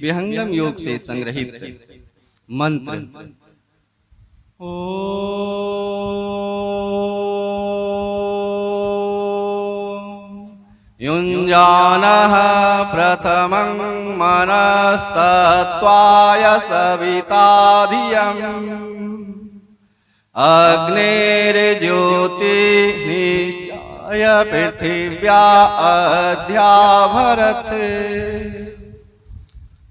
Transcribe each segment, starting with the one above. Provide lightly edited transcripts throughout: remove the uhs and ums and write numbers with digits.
विहंगम योग से संग्रहित मंत्र। युञ्जानः प्रथमं मनस्तत्त्वाय सविता धियम् अग्निर्ज्योतिर्निश्चाय पृथिव्या अध्याभरत्।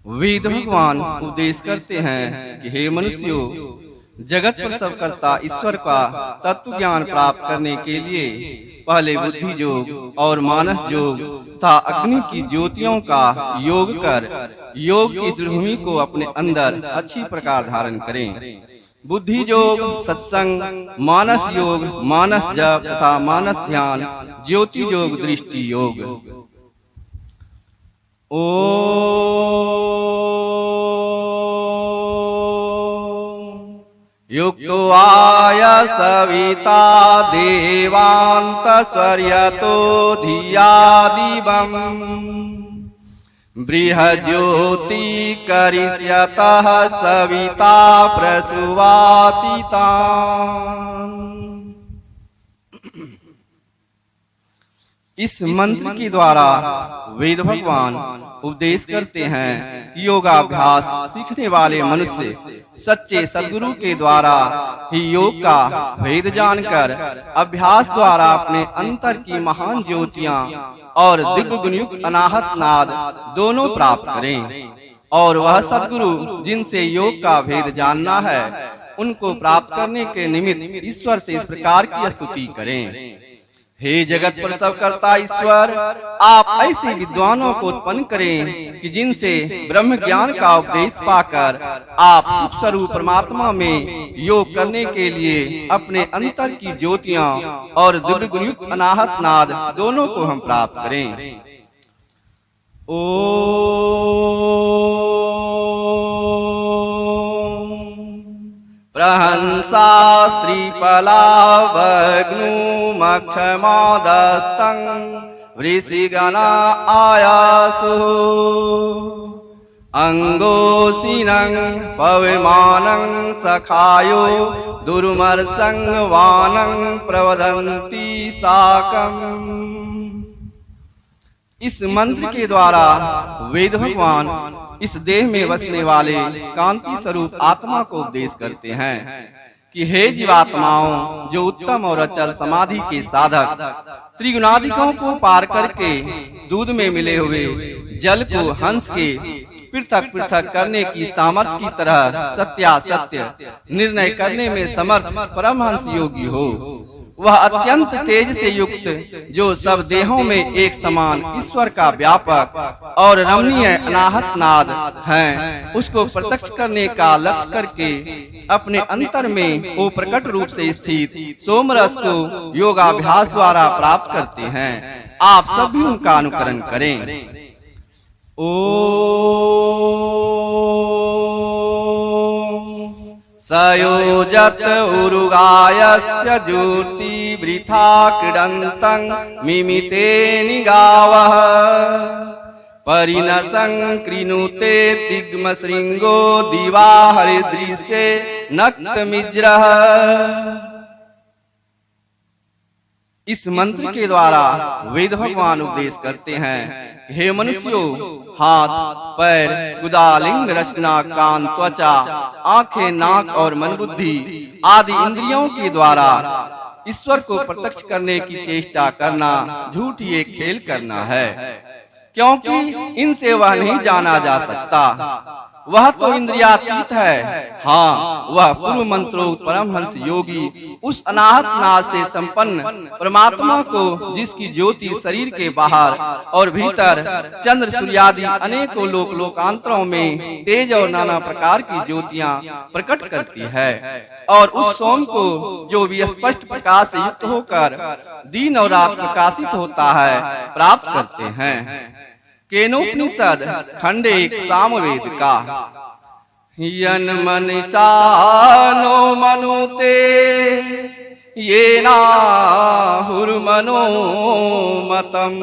वेद भगवान उपदेश करते हैं कि हे मनुष्यों, जगत प्रसवकर्ता ईश्वर का तत्व ज्ञान प्राप्त करने के लिए पहले बुद्धि योग और मानस योग तथा अग्नि की ज्योतियों का योग कर योग की दृढ़भूमि को अपने अंदर अच्छी प्रकार धारण करें। बुद्धि योग सत्संग, मानस योग मानस जप तथा मानस ध्यान, ज्योति योग दृष्टि योग। युक्तो आय सविता देवान्तस्वर्यतो धिया दिवम् बृहज्योति करिष्यतः सविता प्रसुवाति तान्। इस मंत्र के द्वारा वेद भगवान उपदेश करते हैं कि योगाभ्यास सीखने वाले मनुष्य सच्चे सद्गुरु के द्वारा ही योग का भेद जानकर अभ्यास द्वारा अपने अंतर की महान ज्योतियां और दिव्य गुणयुक्त अनाहत नाद दोनों प्राप्त करें। और वह सद्गुरु जिनसे योग का भेद जानना है, उनको प्राप्त करने के निमित्त ईश्वर से इस प्रकार की स्तुति करें। हे जगत प्रसवकर्ता ईश्वर, आप ऐसे विद्वानों को उत्पन्न करें कि जिनसे ब्रह्म ज्ञान का उपदेश पाकर आप सुख स्वरूप परमात्मा में योग करने के लिए अपने अंतर की ज्योतियां और दिव्य गुणयुक्त अनाहत नाद दोनों को हम प्राप्त करें। प्रहंसा स्त्रीपलावग्नुमक्षमादस्तं वृषिगणा आयासु अंगोसिनं पविमानं सखायो दुर्मर्षं वानं प्रवदन्ति साकम्। इस मंत्र के द्वारा वेद भगवान इस देह में बसने वाले कांति स्वरूप आत्मा को उपदेश करते हैं कि हे जीवात्माओं, जो उत्तम और अचल समाधि के साधक त्रिगुणादिकों को पार करके दूध में मिले हुए जल को हंस के पृथक पृथक करने की सामर्थ्य की तरह सत्यासत्य निर्णय करने में समर्थ परमहंस योगी हो, वह अत्यंत तेज से युक्त जो सब देहों में एक समान ईश्वर का व्यापक और रमणीय अनाहत नाद है, उसको प्रत्यक्ष करने का लक्ष्य करके अपने अंतर में वो प्रकट रूप से स्थित सोमरस को योगाभ्यास द्वारा प्राप्त करते हैं। आप सब भी उनका अनुकरण करें। सयोजत उरुगायस्य ज्योति वृथा क्रीडन्तं मिमिते निगावः परिनसं कृणुते दिग्मशृंगो दिवा हरिदृशे नक्तमिज्रः। इस मंत्र के द्वारा वेद भगवान उपदेश करते हैं, हे मनुष्यों, हाथ पैर गुदालिंग रचना कान त्वचा आंखें नाक और मन बुद्धि आदि इंद्रियों के द्वारा ईश्वर को प्रत्यक्ष करने की चेष्टा करना झूठी एक खेल करना है, क्योंकि इनसे वह नहीं जाना जा सकता। वह तो इंद्रियातीत है। हाँ, वह पूर्व मंत्रोक्त परमहंस योगी उस अनाहत नाद से संपन्न परमात्मा को, जिसकी ज्योति शरीर के बाहर और भीतर चंद्र सूर्यादि अनेकों लोकांतरों में तेज और नाना प्रकार की ज्योतियां प्रकट करती है, और उस सोम को जो स्पष्ट प्रकाश से युक्त होकर दिन और रात प्रकाशित होता है, प्राप्त करते हैं। केनोपनिषद खंड 1 सामवेद का यन मनीषा नो मनुते येनाहुर्मनो मतम्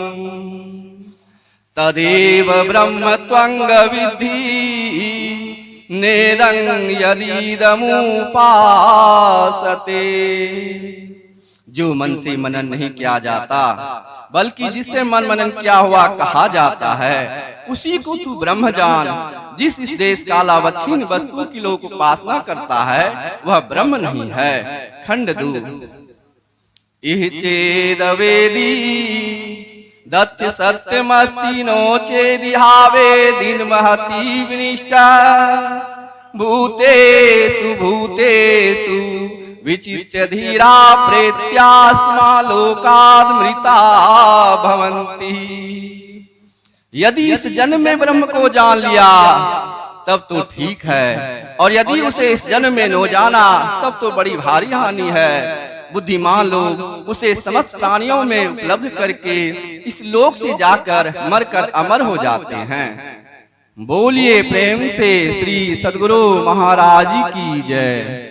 तदेव ब्रह्म त्वंग विद्धि नेदं यदीदमुपासते। जो मन से मनन नहीं किया जाता बल्कि जिससे मन मनन किया हुआ कहा जाता है, उसी को तू ब्रह्म जान। जिस इस देश कालावच्छिन्न वस्तु की लोक उपासना करता है वह ब्रह्म नहीं है। खंड 2। इह चेद वेदी दत्त सत्यमस्ति नो चेदिहावेदिन महती विनिष्टा भूतेषु भूतेषु विचित्य धीरा प्रेत्यास्मा लोकाद मृता भवन्ति। यदि इस जन्म में ब्रह्म को जान लिया तब तो ठीक है, और यदि उसे इस जन्म में न जाना तब तो बड़ी भारी हानि है। बुद्धिमान लोग उसे समस्त प्राणियों में उपलब्ध करके इस लोक से जाकर मरकर अमर हो जाते हैं। बोलिए प्रेम से श्री सद्गुरु महाराज की जय।